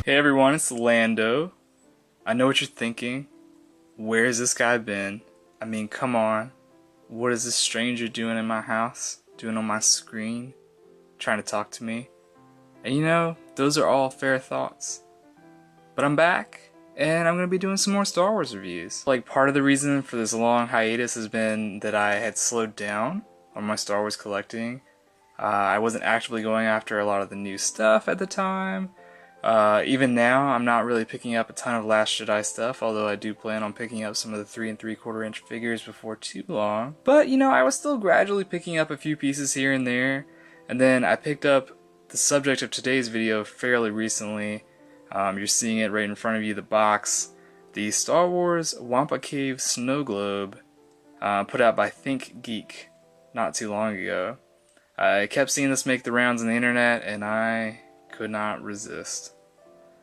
Hey everyone, it's Lando. I know what you're thinking. Where's this guy been? I mean, come on. What is this stranger doing in my house? Doing on my screen? Trying to talk to me? And you know, those are all fair thoughts. But I'm back, and I'm going to be doing some more Star Wars reviews. Like, part of the reason for this long hiatus has been that I had slowed down on my Star Wars collecting. I wasn't actively going after a lot of the new stuff at the time. Even now, I'm not really picking up a ton of Last Jedi stuff, although I do plan on picking up some of the 3 3/4 inch figures before too long. But, you know, I was still gradually picking up a few pieces here and there, and then I picked up the subject of today's video fairly recently. You're seeing it right in front of you, the box. The Star Wars Wampa Cave Snow Globe, put out by ThinkGeek not too long ago. I kept seeing this make the rounds on the internet, and I could not resist.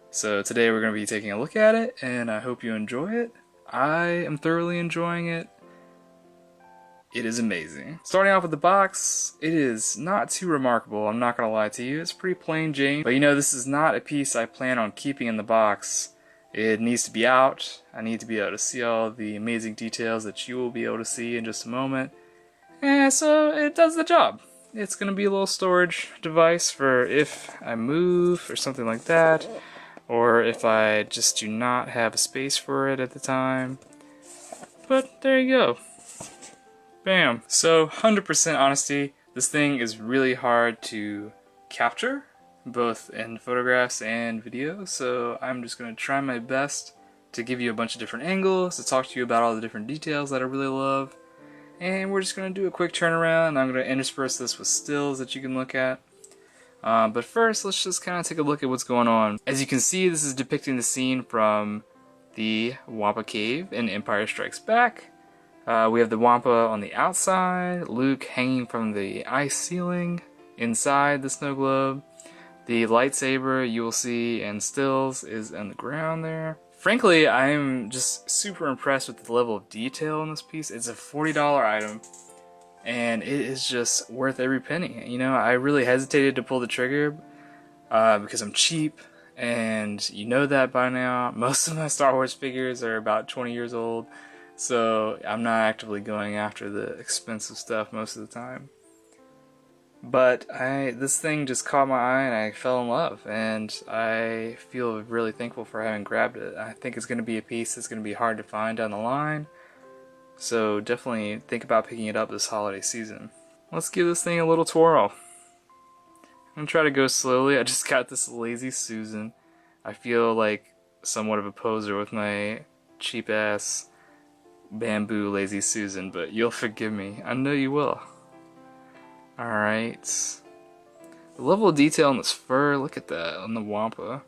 So today we're going to be taking a look at it, and I hope you enjoy it. I am thoroughly enjoying it. It is amazing. Starting off with the box, it is not too remarkable, I'm not going to lie to you. It's pretty plain Jane, but you know, this is not a piece I plan on keeping in the box. It needs to be out. I need to be able to see all the amazing details that you will be able to see in just a moment. And so it does the job. It's going to be a little storage device for if I move or something like that, or if I just do not have a space for it at the time. But there you go. Bam. So 100% honesty, this thing is really hard to capture, both in photographs and video, so I'm just going to try my best to give you a bunch of different angles, to talk to you about all the different details that I really love. And we're just going to do a quick turnaround. I'm going to intersperse this with stills that you can look at. But first, let's just kind of take a look at what's going on. As you can see, this is depicting the scene from the Wampa Cave in Empire Strikes Back. We have the Wampa on the outside, Luke hanging from the ice ceiling inside the snow globe. The lightsaber you will see in stills is on the ground there. Frankly, I'm just super impressed with the level of detail in this piece. It's a $40 item, and it is just worth every penny. You know, I really hesitated to pull the trigger because I'm cheap, and you know that by now. Most of my Star Wars figures are about 20 years old, so I'm not actively going after the expensive stuff most of the time. But this thing just caught my eye and I fell in love, and I feel really thankful for having grabbed it. I think it's going to be a piece that's going to be hard to find down the line, so definitely think about picking it up this holiday season. Let's give this thing a little twirl. I'm going to try to go slowly. I just got this Lazy Susan. I feel like somewhat of a poser with my cheap ass bamboo Lazy Susan, but you'll forgive me. I know you will. Alright, the level of detail on this fur, look at that, on the Wampa.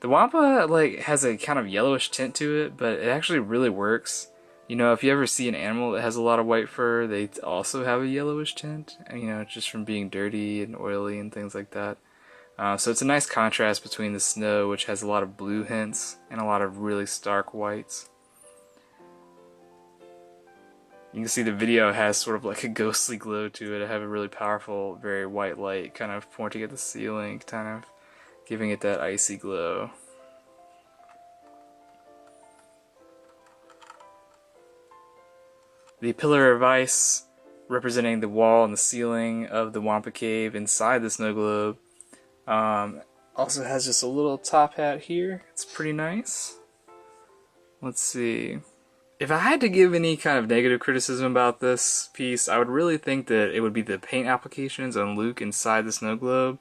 The Wampa, like, has a kind of yellowish tint to it, but it actually really works. You know, if you ever see an animal that has a lot of white fur, they also have a yellowish tint, and, you know, just from being dirty and oily and things like that. So it's a nice contrast between the snow, which has a lot of blue hints, and a lot of really stark whites. You can see the video has sort of like a ghostly glow to it. I have a really powerful, very white light kind of pointing at the ceiling, kind of giving it that icy glow. The pillar of ice representing the wall and the ceiling of the Wampa Cave inside the snow globe also has just a little top hat here. It's pretty nice. Let's see. If I had to give any kind of negative criticism about this piece, I would really think that it would be the paint applications on Luke inside the snow globe.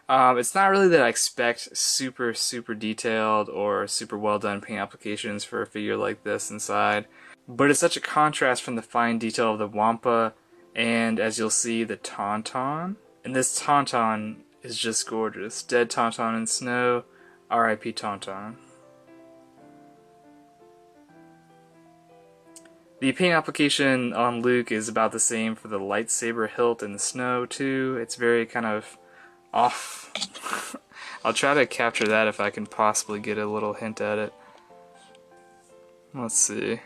It's not really that I expect super detailed or super well done paint applications for a figure like this inside, but it's such a contrast from the fine detail of the Wampa and, as you'll see, the Tauntaun. And this Tauntaun is just gorgeous. Dead Tauntaun in snow, R.I.P. Tauntaun. The paint application on Luke is about the same for the lightsaber hilt in the snow too. It's very kind of off. I'll try to capture that if I can possibly get a little hint at it. Let's see.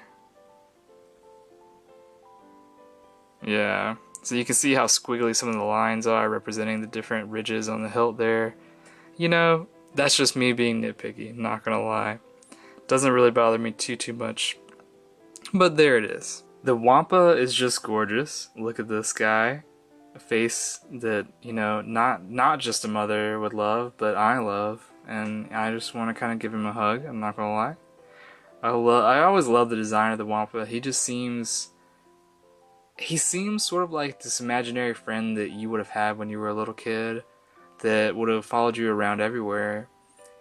Yeah, so you can see how squiggly some of the lines are representing the different ridges on the hilt there. You know, That's just me being nitpicky, not gonna lie. Doesn't really bother me too much. But there it is. The Wampa is just gorgeous. Look at this guy. A face that, you know, not just a mother would love, but I love. And I just want to kind of give him a hug, I'm not gonna lie. I always love the design of the Wampa. He seems sort of like this imaginary friend that you would have had when you were a little kid, that would have followed you around everywhere,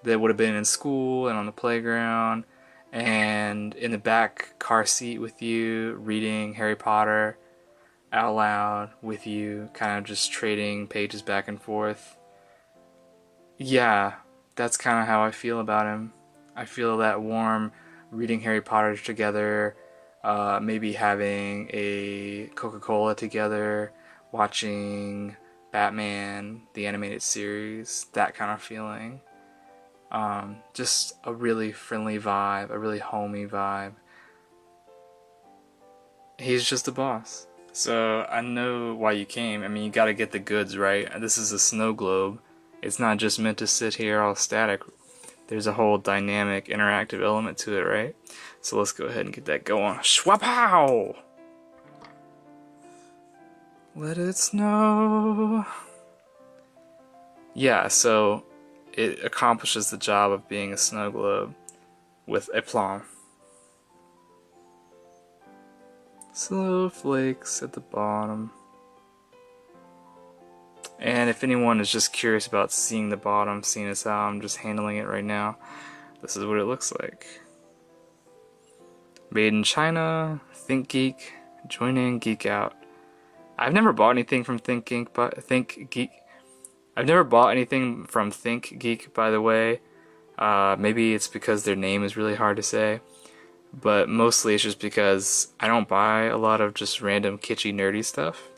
that would have been in school and on the playground and in the back car seat with you, reading Harry Potter out loud with you, kind of just trading pages back and forth. Yeah, that's kind of how I feel about him. I feel that warm reading Harry Potter together, maybe having a Coca-Cola together, watching Batman, the animated series, that kind of feeling. Just a really friendly vibe, a really homey vibe. He's just a boss. So I know why you came. I mean, you gotta get the goods, right? This is a snow globe. It's not just meant to sit here all static. There's a whole dynamic, interactive element to it, right? So let's go ahead and get that going. Schwapow! Let it snow. Yeah, so it accomplishes the job of being a snow globe with aplomb. Slow flakes at the bottom. And if anyone is just curious about seeing the bottom, seeing as how I'm just handling it right now, this is what it looks like. Made in China, ThinkGeek, join in, geek out. I've never bought anything from ThinkGeek, by the way. Maybe it's because their name is really hard to say, but mostly it's just because I don't buy a lot of just random kitschy nerdy stuff.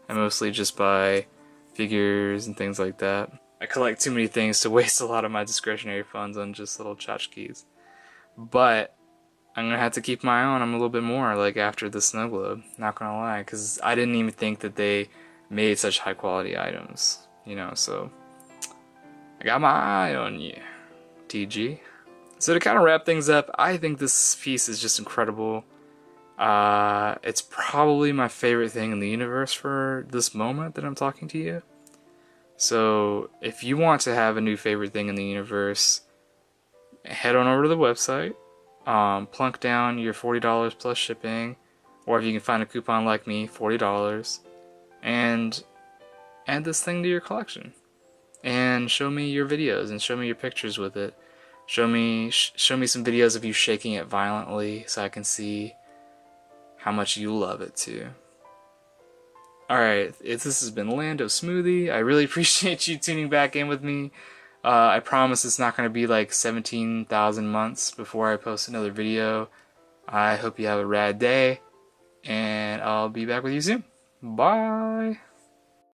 I mostly just buy figures and things like that. I collect too many things to waste a lot of my discretionary funds on just little tchotchkes. But I'm gonna have to keep my eye on them a little bit more, like after the snow globe, not gonna lie, because I didn't even think that they made such high quality items, you know, so I got my eye on you, TG. So to kind of wrap things up, I think this piece is just incredible. It's probably my favorite thing in the universe for this moment that I'm talking to you. So if you want to have a new favorite thing in the universe, head on over to the website, plunk down your $40 plus shipping, or if you can find a coupon like me, $40, and add this thing to your collection. And show me your videos and show me your pictures with it. Show me some videos of you shaking it violently so I can see how much you love it too. Alright, this has been Lando Smoothie. I really appreciate you tuning back in with me. I promise it's not going to be like 17,000 months before I post another video. I hope you have a rad day, and I'll be back with you soon. Bye!